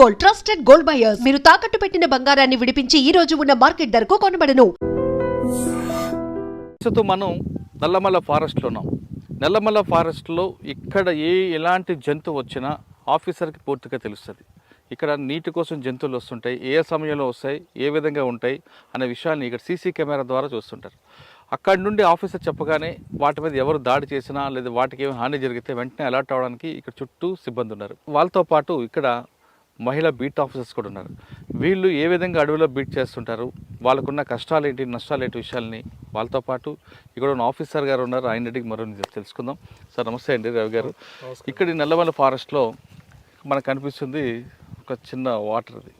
Gold, trusted gold buyers. మీరు తాకట్టు పెట్టిన బంగారాన్ని విడిపించి ఈ రోజు ఉన్న మార్కెట్ ధరకు కొనబడను. మనం నల్లమల్ల ఫారెస్ట్లో ఉన్నాం. నల్లమల్ల ఫారెస్ట్లో ఇక్కడ ఎలాంటి జంతువు వచ్చినా ఆఫీసర్కి పూర్తిగా తెలుస్తుంది. ఇక్కడ నీటి కోసం జంతువులు వస్తుంటాయి, ఏ సమయంలో వస్తాయి, ఏ విధంగా ఉంటాయి అనే విషయాన్ని ఇక్కడ సీసీ కెమెరా ద్వారా చూస్తుంటారు. అక్కడి నుండి ఆఫీసర్ చెప్పగానే వాటి మీద ఎవరు దాడి చేసినా లేదా వాటికి ఏమి హాని జరిగితే వెంటనే అలర్ట్ అవ్వడానికి ఇక్కడ చుట్టూ సిబ్బంది ఉన్నారు. వాళ్ళతో పాటు ఇక్కడ మహిళా బీట్ ఆఫీసర్స్ కూడా ఉన్నారు. వీళ్ళు ఏ విధంగా అడవిలో బీట్ చేస్తుంటారు, వాళ్ళకున్న కష్టాలు ఏంటి, నష్టాలు ఏంటి విషయాల్ని వాళ్ళతో పాటు ఇక్కడ ఉన్న ఆఫీసర్ గారు ఉన్నారు, ఆయన అడిగి మరో తెలుసుకుందాం. సార్ నమస్తే అండి, రవి గారు. ఇక్కడ ఈ నల్లమల్ల ఫారెస్ట్లో మనకు కనిపిస్తుంది ఒక చిన్న వాటర్. అది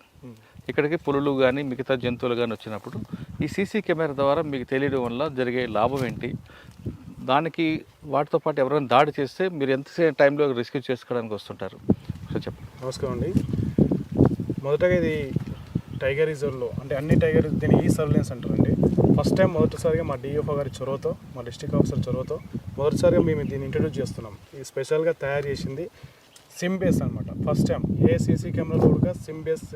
ఇక్కడికి పులులు కానీ మిగతా జంతువులు కానీ వచ్చినప్పుడు ఈ సీసీ కెమెరా ద్వారా మీకు తెలియడం వల్ల జరిగే లాభం ఏంటి, దానికి వాటితో పాటు ఎవరైనా దాడి చేస్తే మీరు ఎంతసేపు టైంలో రెస్క్యూ చేసుకోవడానికి వస్తుంటారు సార్ చెప్పండి. నమస్కారం అండి. మొదటగా ఇది టైగర్ రిజర్వ్లో అంటే అన్ని టైగర్ దీన్ని ఈ సర్వేలెన్స్ అంటారండి. ఫస్ట్ టైం మొదటిసారిగా మా డిఎఫ్ఓ గారి చొరవతో, మా డిస్ట్రిక్ట్ ఆఫీసర్ చొరవతో మొదటిసారిగా మేము దీన్ని ఇంట్రడ్యూస్ చేస్తున్నాం. ఇది స్పెషల్గా తయారు చేసింది సిమ్ బేస్ అనమాట. ఫస్ట్ టైం ఏ సీసీ కెమెరాలో కూడా సిమ్ బేస్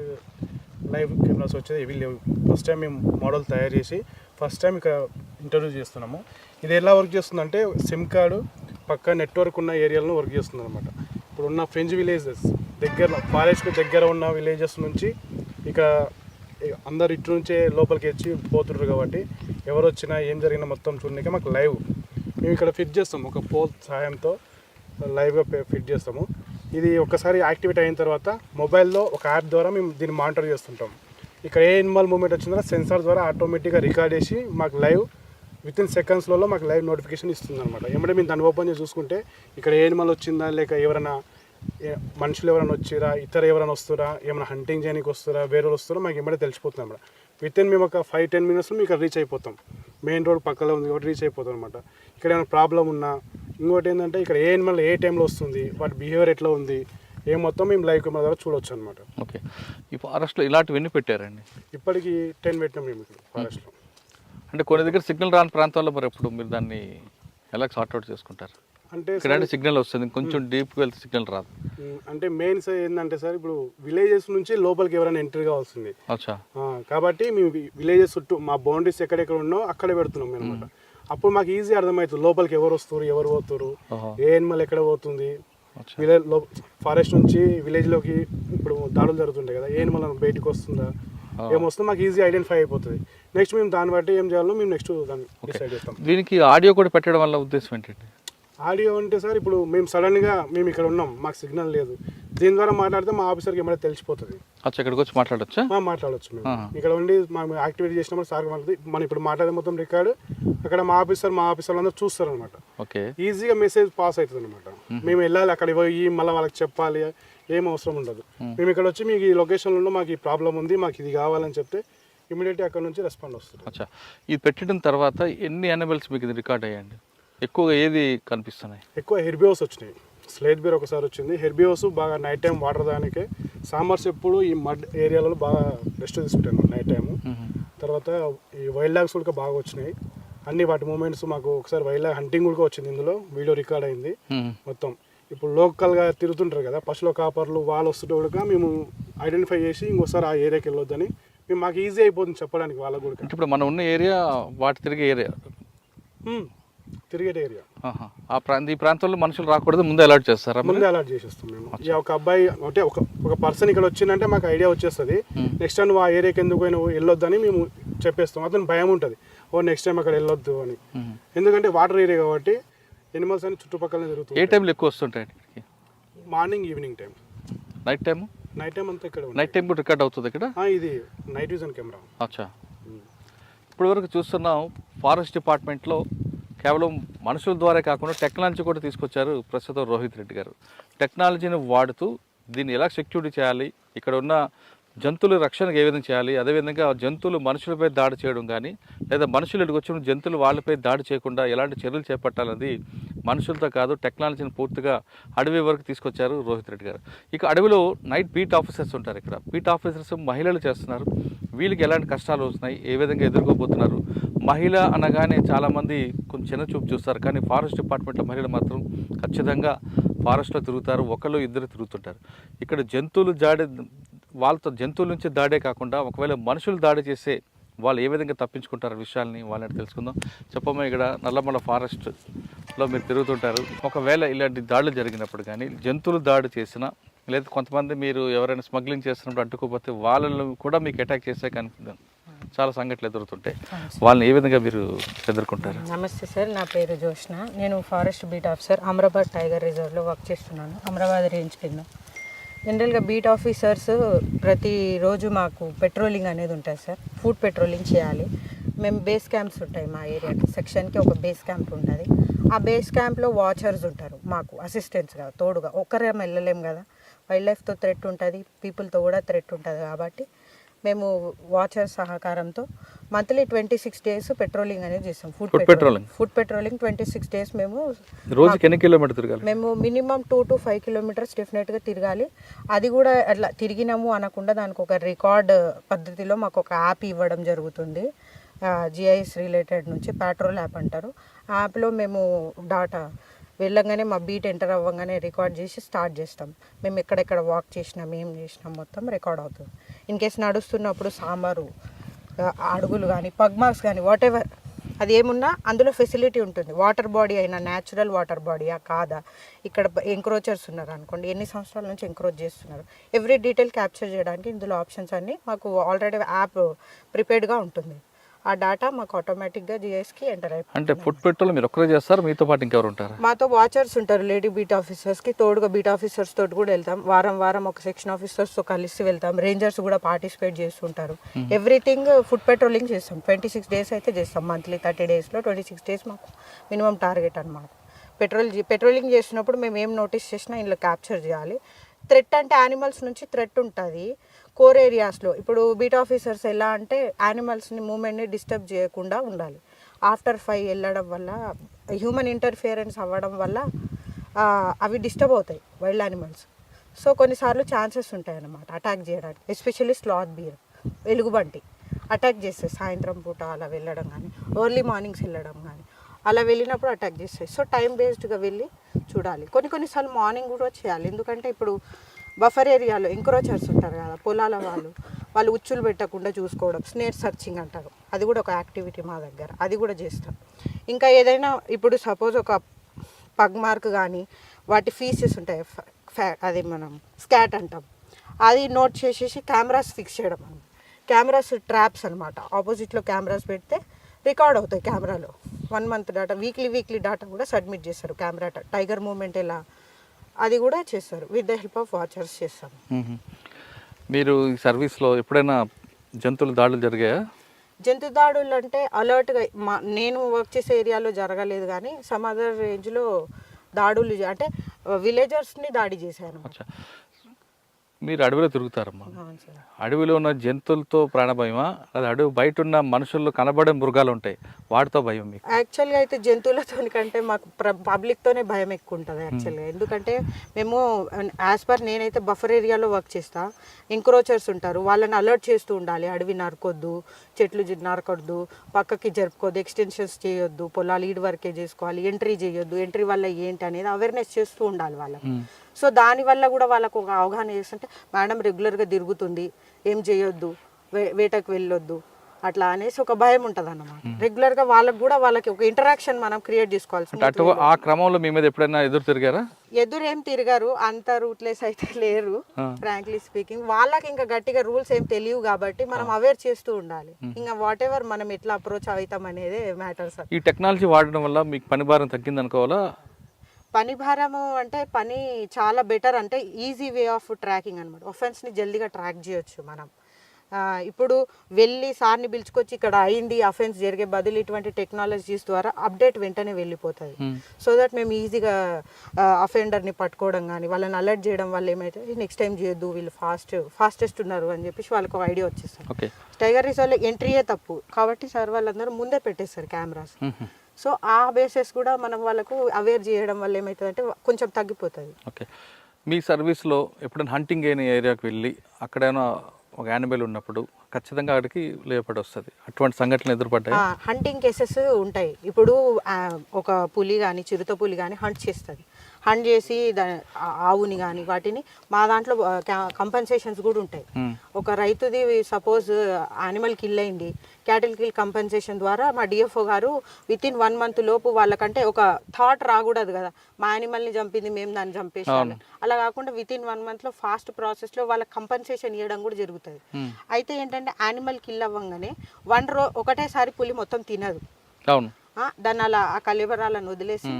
లైవ్ కెమెరాస్ వచ్చేది ఇవి లేవు. ఫస్ట్ టైం మేము మోడల్ తయారు చేసి ఫస్ట్ టైం ఇక్కడ ఇంట్రడ్యూస్ చేస్తున్నాము. ఇది ఎలా వర్క్ చేస్తుందంటే సిమ్ కార్డు పక్క నెట్వర్క్ ఉన్న ఏరియాలను వర్క్ చేస్తుంది అనమాట. ఇప్పుడు ఉన్న ఫ్రింజ్ విలేజెస్ దగ్గర ఫారెస్ట్కి దగ్గర ఉన్న విలేజెస్ నుంచి ఇక అందరు ఇటు నుంచే లోపలికి వచ్చి పోతుంటారు కాబట్టి ఎవరు వచ్చినా ఏం జరిగినా మొత్తం చూడడానికి మాకు లైవ్ మేము ఇక్కడ ఫిట్ చేస్తాము. ఒక పోల్ సహాయంతో లైవ్గా ఫిట్ చేస్తాము. ఇది ఒక్కసారి యాక్టివేట్ అయిన తర్వాత మొబైల్లో ఒక యాప్ ద్వారా మేము దీన్ని మానిటర్ చేస్తుంటాం. ఇక్కడ ఏ ఎనిమల్ మూమెంట్ వచ్చిందో సెన్సార్ ద్వారా ఆటోమేటిక్గా రికార్డ్ చేసి మాకు లైవ్ వితిన్ సెకండ్స్లలో మాకు లైవ్ నోటిఫికేషన్ ఇస్తుంది అనమాట. ఏమంటే మేము దాన్ని ఓపెన్ చేసి చూసుకుంటే ఇక్కడ ఏ ఎనిమల్ వచ్చిందా, లేక ఎవరైనా మనుషులు ఎవరైనా వచ్చిరా, ఇతర ఎవరైనా వస్తారా, ఏమైనా హంటింగ్ చేయడానికి వస్తారా, వేరే వస్తారో మాకు ఏమంటే తెలిసిపోతుంది అనమాట. వితిన్ మేము ఒక 5-10 minutesలో మేము ఇక్కడ రీచ్ అయిపోతాం. మెయిన్ రోడ్ పక్కలో ఉంది కాబట్టి రీచ్ అయిపోతాం అనమాట. ఇక్కడ ఏమైనా ప్రాబ్లం ఉన్నా, ఇంకోటి ఏంటంటే ఇక్కడ ఏ ఎనిమల్ ఏ టైంలో వస్తుంది, వాటి బిహేవియర్ ఎట్లా ఉంది, ఏ మొత్తం మేము లైవ్ కెమెరా ద్వారా చూడవచ్చు అనమాట. ఓకే, ఈ ఫారెస్ట్లో ఇలాంటివన్నీ పెట్టారండి? ఇప్పటికి 10 పెట్టినాం మేము ఇక్కడ ఫారెస్ట్లో. అంటే కొన్ని దగ్గర సిగ్నల్ రాని ప్రాంతాల్లో మరి ఎప్పుడు మీరు దాన్ని ఎలా సార్ట్అవుట్ చేసుకుంటారు? అంటే ఇక్కడ సిగ్నల్ వస్తుంది, కొంచెం డీప్కి వెళ్తే సిగ్నల్ రాదు. అంటే మెయిన్ ఏంటంటే సార్ ఇప్పుడు విలేజెస్ నుంచి లోపలికి ఎవరైనా ఎంట్రీ కావాల్సింది. కాబట్టి మేము విలేజెస్ చుట్టూ మా బౌండరీస్ ఎక్కడెక్కడ ఉన్నో అక్కడే పెడుతున్నాం అనమాట. అప్పుడు మాకు ఈజీ అర్థమవుతుంది లోపలికి ఎవరు వస్తారు, ఎవరు పోతారు, ఏ ఎనిమల్ ఎక్కడ పోతుంది. విలేజ్ ఫారెస్ట్ నుంచి విలేజ్లోకి ఇప్పుడు దాడులు జరుగుతుంటాయి కదా, ఏ ఎనిమల్ బయటకు వస్తుందా, ఏమొస్తుందో మాకు ఈజీ ఐడెంటిఫై అయిపోతుంది. నెక్స్ట్ మేము దాన్ని బట్టి ఏం చేయాలో మేము నెక్స్ట్ దాన్ని డిసైడ్ చేస్తాం. దీనికి ఆడియో కూడా పెట్టడం వల్ల ఉద్దేశం ఏంటండి? ఆడియో అంటే సార్ ఇప్పుడు మేము సడన్గా మేము ఇక్కడ ఉన్నాం, మాకు సిగ్నల్ లేదు, దీని ద్వారా మాట్లాడితే మా ఆఫీసర్కి ఏమైనా తెలిసిపోతుంది. ఇక్కడికి వచ్చి మాట్లాడచ్చు. మేము ఇక్కడ ఉండి మేము యాక్టివేట్ చేసినప్పుడు సార్ మనం ఇప్పుడు మాట్లాడే మొత్తం రికార్డు అక్కడ మా ఆఫీసర్ అందరూ చూస్తారు అనమాట. ఈజీగా మెసేజ్ పాస్ అవుతుంది అనమాట. మేము వెళ్ళాలి అక్కడ పోయి మళ్ళీ వాళ్ళకి చెప్పాలి ఏం అవసరం ఉండదు. మేము ఇక్కడ వచ్చి మీకు ఈ లొకేషన్లో మాకు ఈ ప్రాబ్లం ఉంది, మాకు ఇది కావాలని చెప్తే ఇమీడియట్గా అక్కడ నుంచి రెస్పాండ్ వస్తుంది. ఇది పెట్టిన తర్వాత ఎన్ని యానిమల్స్ మీకు ఇది రికార్డ్ అయ్యండి? ఎక్కువగా ఏది కనిపిస్తున్నాయి? ఎక్కువ హెర్బియోస్ వచ్చినాయి. స్లేట్ బీర్ ఒకసారి వచ్చింది. హెర్బియోస్ బాగా నైట్ టైం వాటర్ దానికే సామర్స్ ఎప్పుడు ఈ మడ్ ఏరియాలలో బాగా రెస్ట్ తీసుకుంటాను నైట్ టైము. తర్వాత ఈ వైల్డ్ డాగ్స్ కూడా బాగా వచ్చినాయి. అన్ని వాటి మూమెంట్స్ మాకు ఒకసారి వైల్డ్ డాగ్ హంటింగ్ కూడా వచ్చింది, ఇందులో వీడియో రికార్డ్ అయింది మొత్తం. ఇప్పుడు లోకల్గా తిరుగుతుంటారు కదా పశువుల కాపర్లు, వాళ్ళు వస్తుంటే కూడా మేము ఐడెంటిఫై చేసి ఇంకోసారి ఆ ఏరియాకి వెళ్ళొద్దని మేము మాకు ఈజీ అయిపోతుంది చెప్పడానికి వాళ్ళకు కూడా. ఇప్పుడు మనం ఉన్న ఏరియా వాటి తిరిగే ఏరియా ఏరియా ఈ ప్రాంతంలో మనుషులు రాకూడదు ముందే అలర్ట్ చేస్తారా? ముందే అలర్ట్ చేసేస్తాం మేము. ఒక అబ్బాయి అంటే ఒక పర్సన్ ఇక్కడ వచ్చిందంటే మాకు ఐడియా వచ్చేస్తుంది. నెక్స్ట్ టైం ఆ ఏరియాకి ఎందుకు పోయినా వెళ్ళొద్దని మేము చెప్పేస్తాం. అతను భయం ఉంటుంది, నెక్స్ట్ టైం అక్కడ వెళ్ళొద్దు అని. ఎందుకంటే వాటర్ ఏరియా కాబట్టి ఎనిమల్స్ అని చుట్టుపక్కల జరుగుతుంది. ఏ టైంలో ఎక్కువ వస్తుంటాయి? Morning, evening time. Night time అంతా ఇక్కడ నైట్ టైం కూడా రికార్డ్ అవుతుంది ఇక్కడ. ఇది నైట్ విజన్ కెమెరా. ఇప్పుడు వరకు చూస్తున్నాం ఫారెస్ట్ డిపార్ట్మెంట్లో కేవలం మనుషుల ద్వారా కాకుండా టెక్నాలజీ కూడా తీసుకొచ్చారు ప్రస్తుతం రోహిత్ రెడ్డి గారు. టెక్నాలజీని వాడుతూ దీన్ని ఎలా సెక్యూరిటీ చేయాలి, ఇక్కడ ఉన్న జంతువుల రక్షణకు ఏ విధంగా చేయాలి, అదేవిధంగా జంతువులు మనుషులపై దాడి చేయడం కానీ లేదా మనుషులు ఇక్కడికి వచ్చిన జంతువులు వాళ్ళపై దాడి చేయకుండా ఎలాంటి చర్యలు చేపట్టాలన్నది మనుషులతో కాదు టెక్నాలజీని పూర్తిగా అడవి వరకు తీసుకొచ్చారు రోహిత్ రెడ్డి గారు. ఇక అడవిలో నైట్ బీట్ ఆఫీసర్స్ ఉంటారు. ఇక్కడ బీట్ ఆఫీసర్స్ మహిళలు చేస్తున్నారు. వీళ్ళకి ఎలాంటి కష్టాలు వస్తున్నాయి, ఏ విధంగా ఎదుర్కోబోతున్నారు. మహిళ అనగానే చాలామంది కొంచెం చిన్న చూపు చూస్తారు, కానీ ఫారెస్ట్ డిపార్ట్మెంట్లో మహిళలు మాత్రం ఖచ్చితంగా ఫారెస్ట్లో తిరుగుతారు, ఒకళ్ళు ఇద్దరు తిరుగుతుంటారు. ఇక్కడ జంతువులు వాళ్ళతో జంతువుల నుంచి దాడే కాకుండా ఒకవేళ మనుషులు దాడి చేస్తే వాళ్ళు ఏ విధంగా తప్పించుకుంటారు విషయాల్ని వాళ్ళని తెలుసుకుందాం. చెప్పమ్మా, ఇక్కడ నల్లమల ఫారెస్ట్లో మీరు తిరుగుతుంటారు. ఒకవేళ ఇలాంటి దాడులు జరిగినప్పుడు కానీ జంతువులు దాడి చేసినా లేదా కొంతమంది మీరు ఎవరైనా స్మగ్లింగ్ చేస్తున్నప్పుడు అడ్డుకోకపోతే వాళ్ళని కూడా మీకు అటాక్ చేసే కనిపిస్తుంది. చాలా సంఘటనలు ఎదురుతుంటాయి. వాళ్ళని ఏ విధంగా మీరు ఎదుర్కొంటారు? నమస్తే సార్, నా పేరు జోష్న. నేను forest beat officer Amrabad tiger రిజర్వ్లో వర్క్ చేస్తున్నాను, అమరాబాద్ రేంజ్ కింద. జనరల్గా బీట్ ఆఫీసర్స్ ప్రతిరోజు మాకు పెట్రోలింగ్ అనేది ఉంటుంది సార్. ఫుడ్ పెట్రోలింగ్ చేయాలి. మేము బేస్ క్యాంప్స్ ఉంటాయి మా ఏరియాకి, సెక్షన్కి ఒక బేస్ క్యాంప్ ఉంటుంది. ఆ బేస్ క్యాంప్లో వాచర్స్ ఉంటారు మాకు అసిస్టెంట్స్గా, తోడుగా. ఒక్కరే వెళ్ళలేం కదా, వైల్డ్ లైఫ్తో థ్రెట్ ఉంటుంది, పీపుల్తో కూడా థ్రెట్ ఉంటుంది. కాబట్టి మేము వాచర్ సహకారంతో మంత్లీ 26 days పెట్రోలింగ్ అనేది చేస్తాం. ఫుడ్ పెట్రోలింగ్ 26 days మేము రోజుకి ఎన్ని కిలోమీటర్ తిరగాలి? మేము మినిమం 2 to 5 kilometers డెఫినెట్గా తిరగాలి. అది కూడా అట్లా తిరిగినాము అనకుండా దానికి ఒక రికార్డ్ పద్ధతిలో మాకు ఒక యాప్ ఇవ్వడం జరుగుతుంది. జిఐఎస్ రిలేటెడ్ నుంచి పెట్రోల్ యాప్ అంటారు. ఆ యాప్లో మేము డాటా వెళ్ళంగానే మా బీట్ ఎంటర్ అవ్వగానే రికార్డ్ చేసి స్టార్ట్ చేస్తాం. మేము ఎక్కడెక్కడ వాక్ చేసినాం, ఏం చేసినాం మొత్తం రికార్డ్ అవుతుంది. ఇన్ కేసు నడుస్తున్నప్పుడు సాంబారు అడుగులు కానీ పగ్మార్క్స్ కానీ వాట్ ఎవర్ అది ఏమున్నా అందులో ఫెసిలిటీ ఉంటుంది. వాటర్ బాడీ అయినా న్యాచురల్ వాటర్ బాడీయా కాదా, ఇక్కడ ఎంక్రోచర్స్ ఉన్నారు అనుకోండి, ఎన్ని సంవత్సరాల నుంచి ఎంక్రోచ్ చేస్తున్నారు, ఎవ్రీ డీటెయిల్ క్యాప్చర్ చేయడానికి ఇందులో ఆప్షన్స్ అన్నీ మాకు ఆల్రెడీ యాప్ ప్రిపేర్డ్గా ఉంటుంది. ఆ డేటా మాకు ఆటోమేటిక్గా జిఐఎస్కి ఎంటర్ అయిపోతుంది. అంటే ఫుడ్ పెట్రోల్ మీరు ఒక్కరే చేస్తారు, మీతో పాటు ఇంకెవరు ఉంటారు? మాతో వాచర్స్ ఉంటారు, లేడీ బీట్ ఆఫీసర్స్కి తోడుగా బీట్ ఆఫీసర్స్ తోటి కూడా వెళ్తాం. వారం ఒక సెక్షన్ ఆఫీసర్స్తో కలిసి వెళ్తాం. రేంజర్స్ కూడా పార్టిసిపేట్ చేస్తుంటారు. ఎవ్రీథింగ్ ఫుడ్ పెట్రోలింగ్ చేస్తాం. 26 days అయితే చేస్తాం. మంత్లీ 30 daysలో 26 days మాకు మినిమం టార్గెట్ అనమాట. పెట్రోలింగ్ చేసినప్పుడు మేము ఏం నోటీస్ చేసినా ఇందులో క్యాప్చర్ చేయాలి. థ్రెట్ అంటే యానిమల్స్ నుంచి థ్రెట్ ఉంటుంది కోర్ ఏరియాస్లో. ఇప్పుడు బీట్ ఆఫీసర్స్ ఎలా అంటే యానిమల్స్ని మూమెంట్ని డిస్టర్బ్ చేయకుండా ఉండాలి. ఆఫ్టర్ 5 వెళ్ళడం వల్ల హ్యూమన్ ఇంటర్ఫియరెన్స్ అవ్వడం వల్ల అవి డిస్టర్బ్ అవుతాయి వైల్డ్ యానిమల్స్. సో కొన్నిసార్లు ఛాన్సెస్ ఉంటాయి అన్నమాట అటాక్ చేయడానికి. ఎస్పెషల్లీ స్లాత్ బీర్, ఎలుగుబంటి అటాక్ చేస్తాయి. సాయంత్రం పూట అలా వెళ్ళడం కానీ, ఎర్లీ మార్నింగ్స్ వెళ్ళడం కానీ, అలా వెళ్ళినప్పుడు అటాక్ చేస్తాయి. సో టైం బేస్డ్గా వెళ్ళి చూడాలి. కొన్నిసార్లు మార్నింగ్ కూడా చేయాలి. ఎందుకంటే ఇప్పుడు బఫర్ ఏరియాలో ఎంక్రోచర్స్ ఉంటారు కదా, పొలాల వాళ్ళు ఉచ్చులు పెట్టకుండా చూసుకోవడం, స్నేర్ సర్చింగ్ అంటారు. అది కూడా ఒక యాక్టివిటీ మా దగ్గర, అది కూడా చేస్తాం. ఇంకా ఏదైనా ఇప్పుడు సపోజ్ ఒక పగ్ మార్క్ కానీ వాటి ఫీసెస్ ఉంటాయి, అది మనం స్కాట్ అంటాం, అది నోట్ చేసేసి కెమెరాస్ ఫిక్స్ చేయడం. కెమెరాస్ ట్రాప్స్ అనమాట. ఆపోజిట్లో కెమెరాస్ పెడితే రికార్డ్ అవుతాయి కెమెరాలో. 1 month డేటా, వీక్లీ డేటా కూడా సబ్మిట్ చేస్తారు. కెమెరా టైగర్ మూమెంట్ ఎలా అది కూడా చేస్తారు. With the help of watchers చేస్తాం. మీరు ఈ సర్వీస్లో ఎప్పుడైనా జంతువుల దాడులు జరిగాయా? జంతు దాడులు అంటే అలర్ట్గా నేను వర్క్ చేసే ఏరియాలో జరగలేదు, కానీ సమ్ అదర్ రేంజ్లో దాడులు అంటే విలేజర్స్ని దాడి చేశాను. మీరు అడవిలో తిరుగుతారమ్మా, అవును సార్. అడవిలో ఉన్న జంతువులతో ప్రాణభయమా, అది అడవి బయట ఉన్న మనుషుల్లో కనబడే మృగాలు ఉంటాయి వాటితో భయం మీకు? యాక్చువల్గా అయితే జంతువులతో కంటే మాకు పబ్లిక్తోనే భయం ఎక్కువ ఉంటుంది యాక్చువల్గా. ఎందుకంటే మేము యాజ్ పర్ నేనైతే బఫర్ ఏరియాలో వర్క్ చేస్తా. ఎంక్రోచర్స్ ఉంటారు, వాళ్ళని అలర్ట్ చేస్తూ ఉండాలి. అడవి నరకొద్దు, చెట్లు నరకొద్దు, పక్కకి జరుపుకోవద్దు, ఎక్స్టెన్షన్స్ చేయొద్దు, పొలాలు ఈడ్ వరకే చేసుకోవాలి, ఎంట్రీ చేయొద్దు, ఎంట్రీ వల్ల ఏంటి అనేది అవేర్నెస్ చేస్తూ ఉండాలి వాళ్ళకి. సో దానివల్ల కూడా వాళ్ళకు ఒక అవగాహన చేస్తుంటే, మేడం రెగ్యులర్గా తిరుగుతుంది, ఏం చేయొద్దు, వేటకు వెళ్ళొద్దు అట్లా అనేసి ఒక భయం ఉంటుంది అన్నమాట. రెగ్యులర్గా వాళ్ళకి ఒక ఇంటరాక్షన్ మనం క్రియేట్ చేసుకోవాల్సి. ఆ క్రమంలో మీ మీద ఎప్పుడైనా ఎదురు తిరిగారా? ఏం తిరిగారు, అంత రూట్లెస్ అయితే లేరు ఫ్రాంక్లీ స్పీకింగ్. వాళ్ళకి ఇంకా గట్టిగా రూల్స్ ఏం తెలియవు కాబట్టి మనం అవేర్ చేస్తూ ఉండాలి. ఇంకా వాట్ ఎవర్ మనం ఎట్లా అప్రోచ్ అవుతాం అనేది మ్యాటర్స్. ఈ టెక్నాలజీ వాడడం వల్ల మీకు పని భారం తగ్గింది అనుకోవాలా? పని భారము అంటే పని చాలా బెటర్, అంటే ఈజీ వే ఆఫ్ ట్రాకింగ్ అనమాట. ఒఫెన్స్ని జల్దీగా ట్రాక్ చేయొచ్చు మనం. ఇప్పుడు వెళ్ళి సార్ని పిలుచుకొచ్చి ఇక్కడ అయింది అఫెన్స్ జరిగే బదులు ఇటువంటి టెక్నాలజీస్ ద్వారా అప్డేట్ వెంటనే వెళ్ళిపోతుంది. సో దట్ మేము ఈజీగా అఫెండర్ని పట్టుకోవడం కానీ వాళ్ళని అలర్ట్ చేయడం వల్ల ఏమైతే నెక్స్ట్ టైం చేయొద్దు, వీళ్ళు ఫాస్టెస్ట్ ఉన్నారు అని చెప్పేసి వాళ్ళకి ఒక ఐడియా వచ్చేస్తుంది. టైగర్ రిజర్వ్లో ఎంట్రీయే తప్పు కాబట్టి సార్ వాళ్ళందరూ ముందే పెట్టేస్తారు కెమెరాస్. సో ఆ బేసెస్ కూడా మనం వాళ్ళకు అవేర్ చేయడం వల్ల ఏమవుతుందంటే కొంచెం తగ్గిపోతుంది. ఓకే, మీ సర్వీస్లో ఎప్పుడైనా హంటింగ్ అయిన ఏరియాకి వెళ్ళి అక్కడైనా ఒక యానిమల్ ఉన్నప్పుడు ఖచ్చితంగా అక్కడికి లేపడి వస్తుంది, అటువంటి సంఘటనలు ఎదురుపడ్డాయి? హంటింగ్ కేసెస్ ఉంటాయి. ఇప్పుడు ఒక పులి కానీ చిరుత పులి కానీ హంట్ చేస్తుంది. హండ్ చేసి ఆవుని కానీ వాటిని మా దాంట్లో కంపెన్సేషన్స్ కూడా ఉంటాయి. ఒక రైతుది సపోజ్ యానిమల్ కిల్ అయింది, క్యాటిల్ కిల్ కంపెన్సేషన్ ద్వారా మా డిఎఫ్ఓ గారు వితిన్ 1 month లోపు వాళ్ళకంటే ఒక థాట్ రాకూడదు కదా, మా యానిమల్ని చంపింది మేము దాన్ని చంపేసాము. అలా కాకుండా వితిన్ 1 month ఫాస్ట్ ప్రాసెస్లో వాళ్ళకి కంపెన్సేషన్ ఇవ్వడం కూడా జరుగుతుంది. అయితే ఏంటంటే యానిమల్ కిల్ అవ్వగానే ఒకటేసారి పులి మొత్తం తినదు, దాన్ని అలా ఆ కళేబరాలను వదిలేసి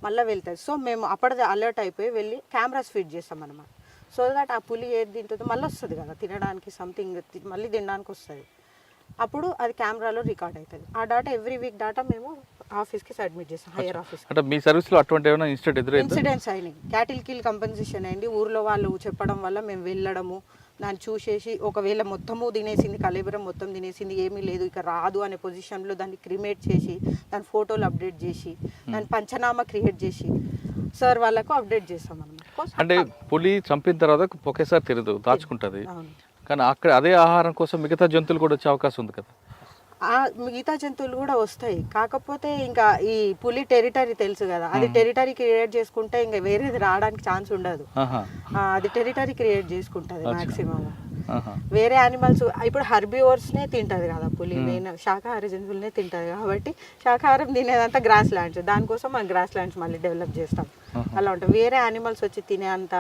మళ్ళీ వెళ్తుంది. సో మేము అప్పటిదే అలర్ట్ అయిపోయి వెళ్ళి కెమెరాస్ ఫిట్ చేస్తాం అనమాట. సో దట్ ఆ పులి ఏది తింటుందో మళ్ళీ వస్తుంది కదా తినడానికి, సంథింగ్ మళ్ళీ తినడానికి వస్తుంది. అప్పుడు అది కెమెరాలో రికార్డ్ అవుతుంది. ఆ డాటా ఎవ్రీ వీక్ డాటా మేము ఆఫీస్కి సబ్మిట్ చేస్తాం, హైయర్ ఆఫీస్. అంటే మీ సర్వీస్లో అటువంటి ఏమైనా ఇన్సిడెంట్స్ అయినాయి, క్యాటిల్ కిల్ కంపెన్సేషన్ అయింది. ఊర్లో వాళ్ళు చెప్పడం వల్ల మేము వెళ్ళడము, దాన్ని చూసేసి ఒకవేళ మొత్తము తినేసింది, కళేబరం మొత్తం తినేసింది, ఏమీ లేదు ఇక రాదు అనే పొజిషన్లో దాన్ని క్రిమేట్ చేసి దాని ఫోటోలు అప్డేట్ చేసి దాని పంచనామా క్రియేట్ చేసి సార్ వాళ్ళకు అప్డేట్ చేస్తాం అన్నమాట. అంటే పులి చంపిన తర్వాత ఒకేసారి తిరగదు, దాచుకుంటుంది. కానీ అక్కడ అదే ఆహారం కోసం మిగతా జంతువులు కూడా వచ్చే అవకాశం ఉంది కదా. మిగతా జంతువులు కూడా వస్తాయి, కాకపోతే ఇంకా ఈ పులి టెరిటరీ తెలుసు కదా, అది టెరిటరీ క్రియేట్ చేసుకుంటే ఇంకా వేరేది రావడానికి ఛాన్స్ ఉండదు. అది టెరిటరీ క్రియేట్ చేసుకుంటుంది మాక్సిమం. వేరే యానిమల్స్ ఇప్పుడు హర్బివోర్స్నే తింటుంది కదా పులి, మెయిన్ శాకాహార జంతువులనే తింటుంది కాబట్టి శాకాహారం తినేదంతా గ్రాస్ ల్యాండ్స్, దానికోసం మనం గ్రాస్ ల్యాండ్స్ మళ్ళీ డెవలప్ చేస్తాం. అలా ఉంటుంది. వేరే యానిమల్స్ వచ్చి తినే అంత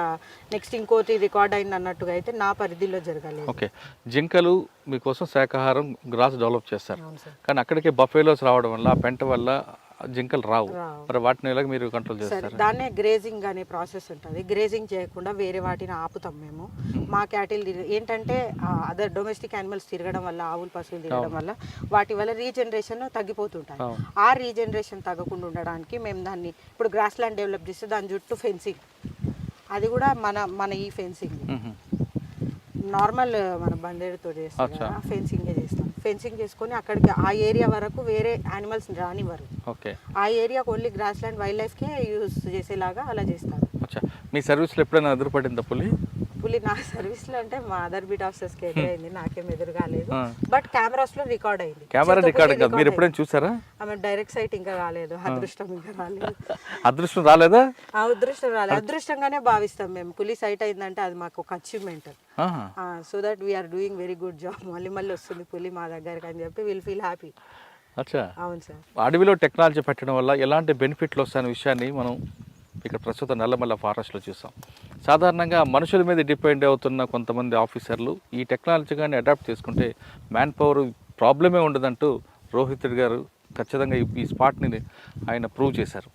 నెక్స్ట్ ఇంకోటి రికార్డ్ అయింది అన్నట్టుగా అయితే నా పరిధిలో జరగలేదు. ఓకే, జింకలు మీకోసం శాకాహారం గ్రాస్ డెవలప్ చేస్తారు, కానీ అక్కడికి బఫేలోస్ రావడం వల్ల ఆ పెంట వల్ల జింకలు రావు. మరి వాటిని ఎలా మీరు కంట్రోల్ చేస్తారు? దాన్నే గ్రేజింగ్ అనే ప్రాసెస్ ఉంటుంది. గ్రేజింగ్ చేయకుండా వేరే వాటిని ఆపుతాం మేము. మా క్యాటిల్ ఏంటంటే అదర్ డొమెస్టిక్ యానిమల్స్ తిరగడం వల్ల, ఆవులు పశువులు తిరగడం వల్ల వాటి వల్ల రీజనరేషన్ తగ్గిపోతుంటాయి. ఆ రీజనరేషన్ తగ్గకుండా ఉండడానికి మేము దాన్ని ఇప్పుడు గ్రాస్ ల్యాండ్ డెవలప్ చేస్తే దాని చుట్టూ ఫెన్సింగ్, అది కూడా మన ఈ ఫెన్సింగ్ నార్మల్ మన బండేడుతో చేస్తాం కదా, ఫెన్సింగే చేస్తాం. ఫెన్సింగ్ చేసుకొని అక్కడికి ఆ ఏరియా వరకు వేరే యానిమల్స్ రానివ్వరు. ఆ ఏరియాకి ఓన్లీ గ్రాస్ ల్యాండ్ వైల్డ్ లైఫ్కే యూజ్ చేసేలాగా అలా చేస్తారు. మీ సర్వీస్లో ఎప్పుడైనా ఎదురుపడిందా పులి? పులి నా సర్వీస్లో అంటే మా అదర్ బీట్ ఆఫీసర్స్కి ఎదురైంది, నాకేం ఎదురు కాలేదు. బట్ కెమెరాస్లో రికార్డ్ అయింది. కెమెరా రికార్డింగ్ కాదు, మీరు ఎప్పుడైనా చూసారా? ఆమె డైరెక్ట్ సైట్ ఇంకా రాలేదు, అదృష్టం ఇంకా రాలేదు. అదృష్టం రాలేదా? అదృష్టం రాలేదు, అదృష్టంగానే భావిస్తాం మేము. పులి సైట్ అయిందంటే అది మాకు ఒక achievement. So that we are doing very good job. మళ్ళీ వస్తుంది పులి మా దగ్గరికి అని చెప్పి విల్ ఫీల్ హ్యాపీ. అవును సార్. అడవిలో టెక్నాలజీ పెట్టడం వల్ల ఎలాంటి బెనిఫిట్లు వస్తాయనే విషయాన్ని మనం ఇక్కడ ప్రస్తుతం నల్లమల్ల ఫారెస్ట్లో చూసాం. సాధారణంగా మనుషుల మీద డిపెండ్ అవుతున్న కొంతమంది ఆఫీసర్లు ఈ టెక్నాలజీ కానీ అడాప్ట్ చేసుకుంటే మ్యాన్ పవర్ ప్రాబ్లమే ఉండదంటూ రోహిత్ గారు ఖచ్చితంగా ఈ స్పాట్ని ఆయన ప్రూవ్ చేశారు.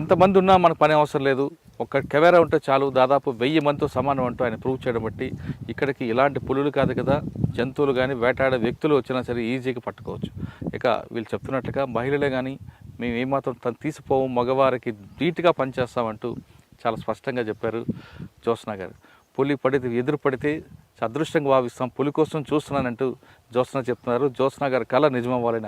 ఎంతమంది ఉన్నా మనకు పని అవసరం లేదు, ఒక్క కెమెరా ఉంటే చాలు, దాదాపు 1000 మందితో సమానం అంటూ ఆయన ప్రూవ్ చేయడం బట్టి ఇక్కడికి ఇలాంటి పులులు కాదు కదా, జంతువులు కానీ వేటాడే వ్యక్తులు వచ్చినా సరే ఈజీగా పట్టుకోవచ్చు. ఇక వీళ్ళు చెప్తున్నట్లుగా మహిళలే కానీ మేము ఏమాత్రం తను తీసిపోవు, మగవారికి ధీటుగా పనిచేస్తామంటూ చాలా స్పష్టంగా చెప్పారు జ్యోత్స్న గారు. పులి ఎదురు పడితే అదృష్టంగా భావిస్తాం, పులి కోసం చూస్తున్నానంటూ జ్యోత్స్న చెప్తున్నారు. జ్యోత్స్న గారి కళ నిజమవ్వాలని